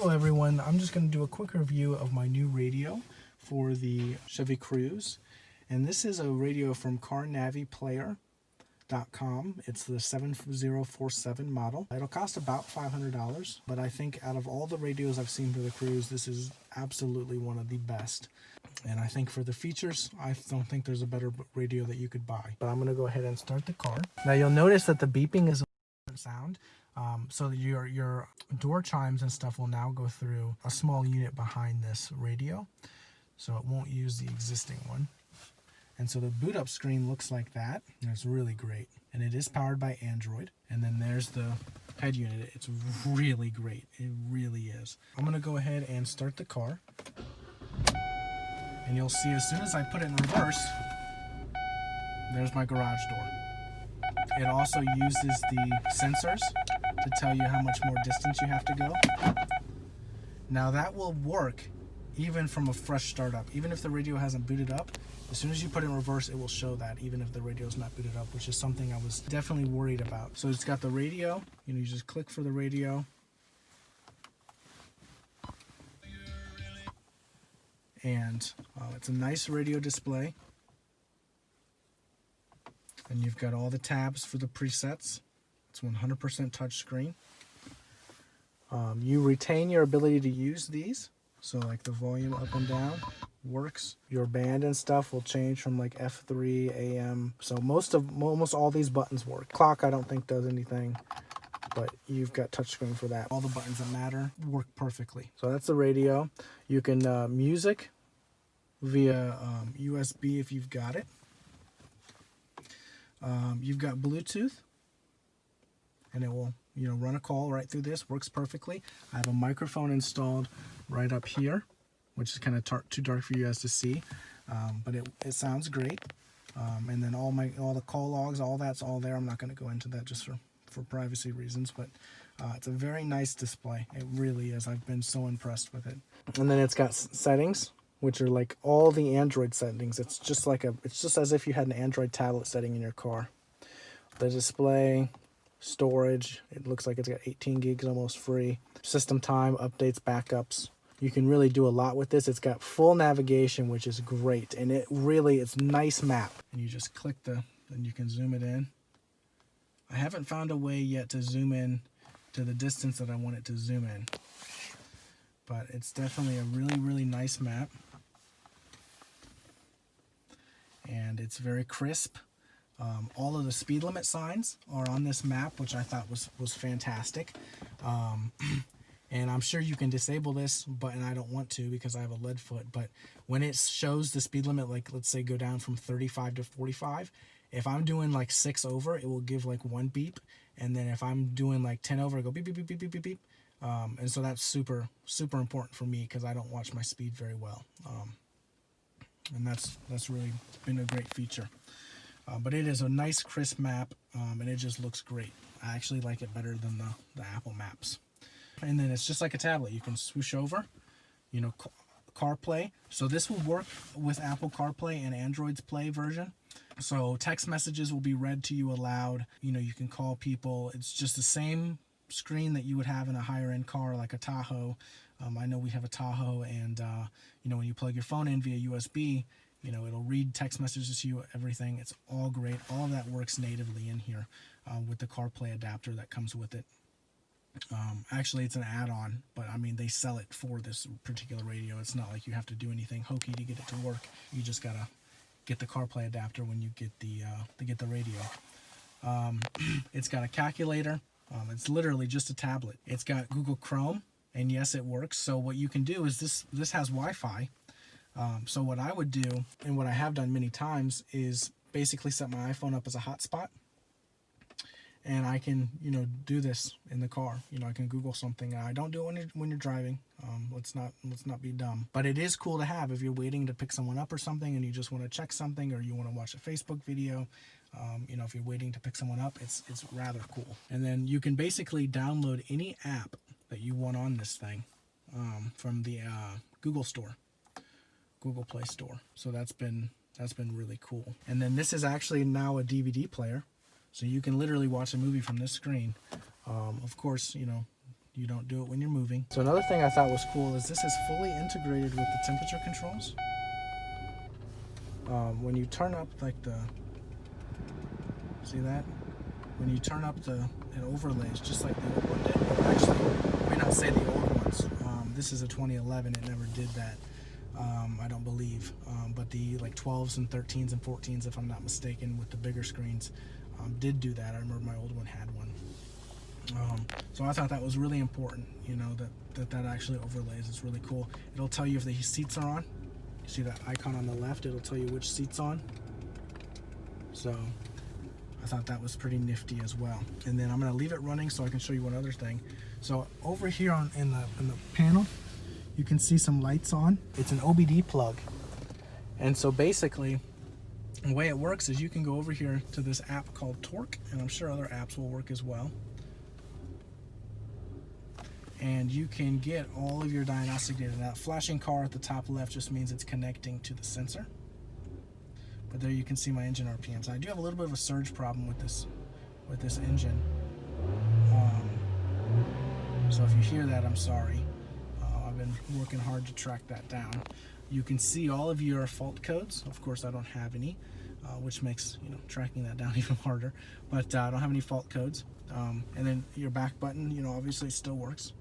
Hello everyone, I'm just going to do a quick review of my new radio for the Chevy Cruze. And this is a radio from CarNaviPlayer.com. It's the 7047 model. It'll cost about $500, but I think out of all the radios I've seen for the Cruze, this is absolutely one of the best. And I think for the features, I don't think there's a better radio that you could buy. But I'm going to go ahead and start the car. Now you'll notice that the beeping is a different sound. So your door chimes and stuff will now go through a small unit behind this radio, so it won't use the existing one. And so the boot up screen looks like that, and it's really great. And it is powered by Android. And then there's the head unit. It's really great. It really is. I'm going to go ahead and start the car. And you'll see as soon as I put it in reverse, there's my garage door. It also uses the sensors to tell you how much more distance you have to go. Now that will work even from a fresh startup. Even if the radio hasn't booted up, as soon as you put it in reverse, it will show that, even if the radio is not booted up, which is something I was definitely worried about. So it's got the radio. You just click for the radio. And it's a nice radio display. And you've got all the tabs for the presets. It's 100% touchscreen. You retain your ability to use these. So like the volume up and down works. Your band and stuff will change from like F3, AM. So almost all these buttons work. Clock I don't think does anything, but you've got touchscreen for that. All the buttons that matter work perfectly. So that's the radio. You can music via USB if you've got it. You've got Bluetooth, and it will run a call right through this. Works perfectly. I have a microphone installed right up here, which is kind of too dark for you guys to see, but it sounds great. And then all the call logs, all that's all there. I'm not going to go into that just for privacy reasons, but it's a very nice display. It really is. I've been so impressed with it. And then it's got settings, which are like all the Android settings. It's just as if you had an Android tablet setting in your car. The display, storage, it looks like it's got 18 gigs almost free. System time, updates, backups. You can really do a lot with this. It's got full navigation, which is great. And it's nice map. And you just click and you can zoom it in. I haven't found a way yet to zoom in to the distance that I want it to zoom in. But it's definitely a really, really nice map. And it's very crisp. All of the speed limit signs are on this map, which I thought was fantastic. And I'm sure you can disable this, and I don't want to because I have a lead foot. But when it shows the speed limit, like let's say go down from 35 to 45, if I'm doing like 6 over, it will give like 1 beep. And then if I'm doing like 10 over, it go beep, beep, beep, beep, beep, beep, beep. And so that's super, super important for me because I don't watch my speed very well. And that's really been a great feature. But it is a nice crisp map, and it just looks great. I actually like it better than the Apple Maps. And then it's just like a tablet. You can swoosh over, CarPlay. So this will work with Apple CarPlay and Android's Play version. So text messages will be read to you aloud. You can call people. It's just the same screen that you would have in a higher end car like a Tahoe. I know we have a Tahoe, and when you plug your phone in via USB, it'll read text messages to you, everything. It's all great. All of that works natively in here with the CarPlay adapter that comes with it. Actually, it's an add-on, but I mean, they sell it for this particular radio. It's not like you have to do anything hokey to get it to work. You just gotta get the CarPlay adapter when you get the radio. It's got a calculator. It's literally just a tablet. It's got Google Chrome, and yes, it works. So what you can do is this has Wi-Fi. So what I would do, and what I have done many times, is basically set my iPhone up as a hotspot, and I can do this in the car. I can Google something. I don't do it when you're driving. Let's not be dumb. But it is cool to have if you're waiting to pick someone up or something, and you just want to check something, or you want to watch a Facebook video. If you're waiting to pick someone up, it's rather cool. And then you can basically download any app that you want on this thing from the Google Play Store. So that's been really cool. And then this is actually now a DVD player, so you can literally watch a movie from this screen. Of course, You don't do it when you're moving. So another thing I thought was cool is this is fully integrated with the temperature controls. When you turn up like the, see that? When you turn up it overlays just like the old one did. Or actually, I may not say the old ones. This is a 2011. It never did that. I don't believe. But the like 12s and 13s and 14s, if I'm not mistaken, with the bigger screens, did do that. I remember my old one had one. So I thought that was really important, you know, that actually overlays. It's really cool. It'll tell you if the seats are on. You see that icon on the left? It'll tell you which seat's on. So I thought that was pretty nifty as well. And then I'm going to leave it running so I can show you one other thing. So over here in the panel, you can see some lights on. It's an OBD plug. And so basically, the way it works is you can go over here to this app called Torque, and I'm sure other apps will work as well. And you can get all of your diagnostic data. That flashing car at the top left just means it's connecting to the sensor. But there you can see my engine RPMs. I do have a little bit of a surge problem with this engine. So if you hear that, I'm sorry. I've been working hard to track that down. You can see all of your fault codes. Of course, I don't have any, which makes, you know, tracking that down even harder. But I don't have any fault codes. And then your back button, you know, obviously still works.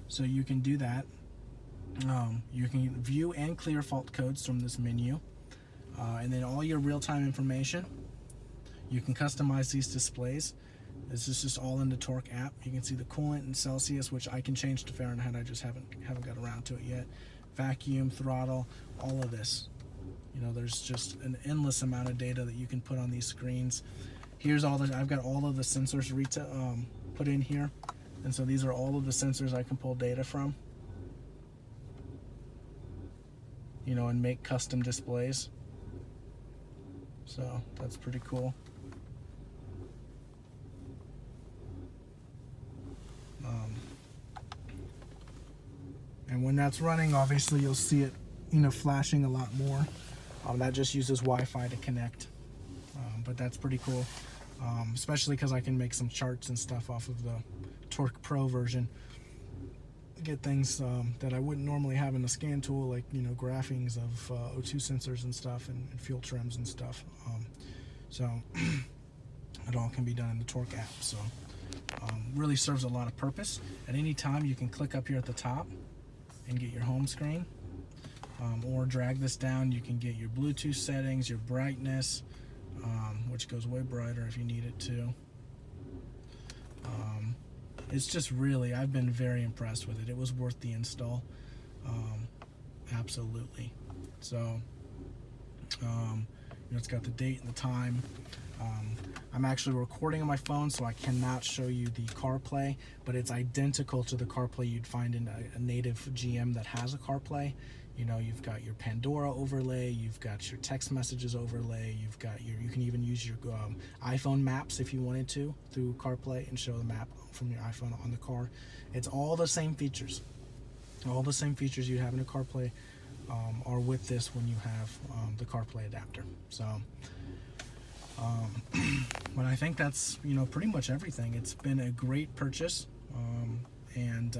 So you can do that. You can view and clear fault codes from this menu. And then all your real-time information. You can customize these displays. This is just all in the Torque app. You can see the coolant and Celsius, which I can change to Fahrenheit. I just haven't got around to it yet. Vacuum, throttle, all of this. You know, there's just an endless amount of data that you can put on these screens. Here's all the, I've got all of the sensors put in here. And so these are all of the sensors I can pull data from. You know, and make custom displays. So that's pretty cool. And when that's running, obviously you'll see it, you know, flashing a lot more. That just uses Wi-Fi to connect. But that's pretty cool, especially because I can make some charts and stuff off of the Torque Pro version. Get things that I wouldn't normally have in the scan tool, like, you know, graphings of O2 sensors and stuff, and fuel trims and stuff. So it all can be done in the Torque app. So really serves a lot of purpose. At any time, you can click up here at the top and get your home screen, or drag this down. You can get your Bluetooth settings, your brightness, which goes way brighter if you need it to. It's just really, I've been very impressed with it. It was worth the install, absolutely. So, you know, it's got the date and the time. I'm actually recording on my phone, so I cannot show you the CarPlay, but it's identical to the CarPlay you'd find in a native GM that has a CarPlay. You know, you've got your Pandora overlay, you've got your text messages overlay, you've got your, you can even use your iPhone maps if you wanted to through CarPlay and show the map from your iPhone on the car. It's all the same features. All the same features you have in a CarPlay are with this when you have the CarPlay adapter. So, but I think that's, you know, pretty much everything. It's been a great purchase, and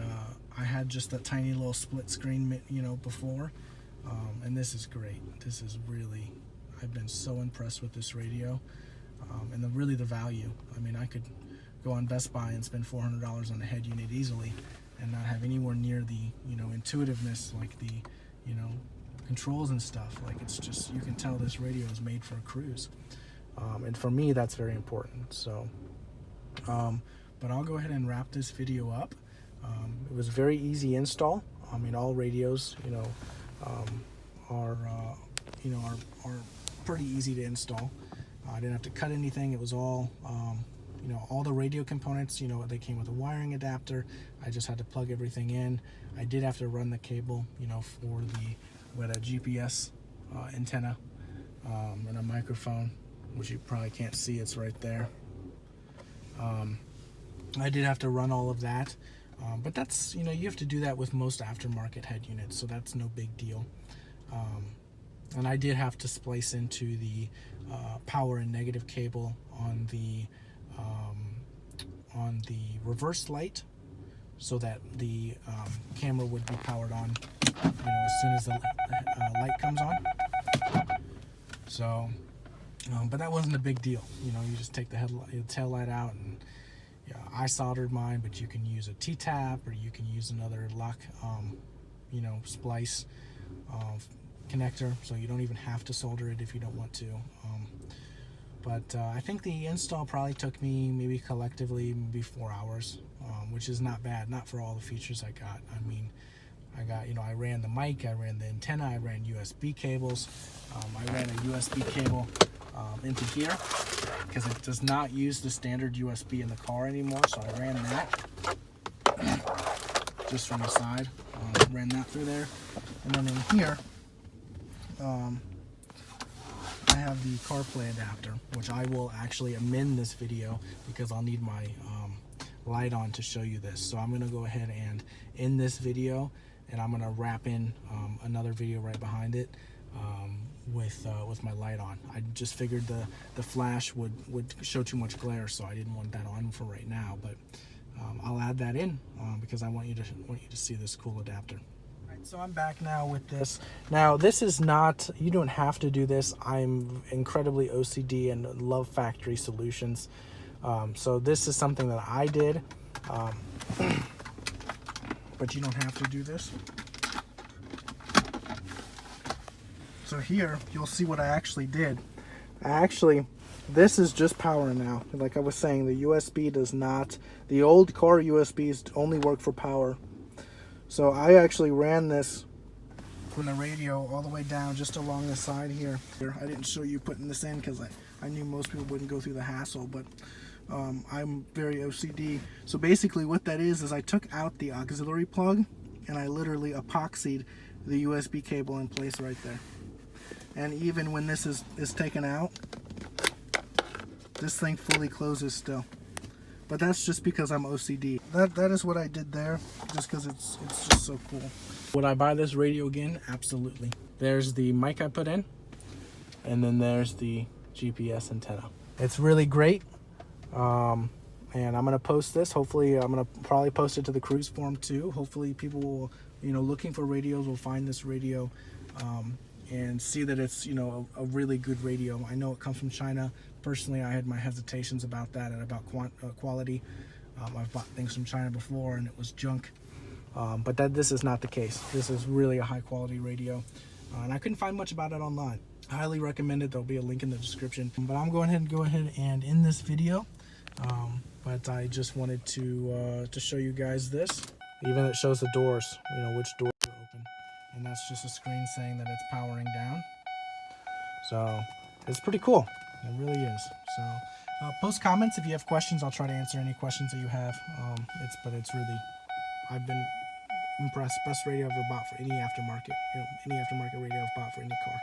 I had just that tiny little split screen, you know, before, and this is great. This is really, I've been so impressed with this radio, and really the value. I mean, I could go on Best Buy and spend $400 on a head unit easily and not have anywhere near the, you know, intuitiveness, like the, you know, controls and stuff. Like, it's just, you can tell this radio is made for a cruise. And for me, that's very important. So, but I'll go ahead and wrap this video up. It was a very easy install. I mean, all radios, you know, are pretty easy to install. I didn't have to cut anything. It was all, you know, all the radio components, you know, they came with a wiring adapter. I just had to plug everything in. I did have to run the cable, you know, for with a GPS antenna and a microphone, which you probably can't see. It's right there. I did have to run all of that, but that's, you know, you have to do that with most aftermarket head units, so that's no big deal. And I did have to splice into the power and negative cable on the reverse light. so that the camera would be powered on, as soon as the light comes on. So, but that wasn't a big deal. You just take the tail light out, and I soldered mine, but you can use a T-tap, or you can use another lock, splice connector, so you don't even have to solder it if you don't want to. But I think the install probably took me maybe collectively maybe 4 hours, which is not bad, not for all the features I got. I mean, I ran the mic, I ran the antenna, I ran USB cables, I ran a USB cable into here because it does not use the standard USB in the car anymore, so I ran that just from the side, ran that through there, and then in here I have the CarPlay adapter, which I will actually amend this video because I'll need my light on to show you this. So I'm going to go ahead and end this video, and I'm going to wrap in another video right behind it with my light on. I just figured the flash would show too much glare, so I didn't want that on for right now. But I'll add that in because I want you to see this cool adapter. So I'm back now with this. Now this is not, you don't have to do this. I'm incredibly OCD and love factory solutions. So this is something that I did, but you don't have to do this. So here you'll see what I actually did. This is just power now. Like I was saying, the USB does not, the old car USBs only work for power. So I actually ran this from the radio all the way down just along the side here. I didn't show you putting this in because I knew most people wouldn't go through the hassle, but I'm very OCD. So basically what that is I took out the auxiliary plug and I literally epoxied the USB cable in place right there. And even when this is taken out, this thing fully closes still. But that's just because I'm OCD. That is what I did there, just because it's just so cool. Would I buy this radio again? Absolutely. There's the mic I put in, and then there's the GPS antenna. It's really great, and I'm gonna post this. Hopefully, I'm gonna probably post it to the Cruze forum too. Hopefully, people will, looking for radios will find this radio and see that it's, a really good radio. I know it comes from China. Personally, I had my hesitations about that and about quality. I've bought things from China before and it was junk, but this is not the case. This is really a high quality radio, and I couldn't find much about it online. Highly recommend it. There'll be a link in the description. But I'm going ahead and end this video. But I just wanted to show you guys this. Even it shows the doors, which doors are open, and that's just a screen saying that it's powering down. So it's pretty cool. It really is. So post comments if you have questions. I'll try to answer any questions that you have. It's really, I've been impressed. Best radio I've ever bought for any aftermarket. Any aftermarket radio I've bought for any car.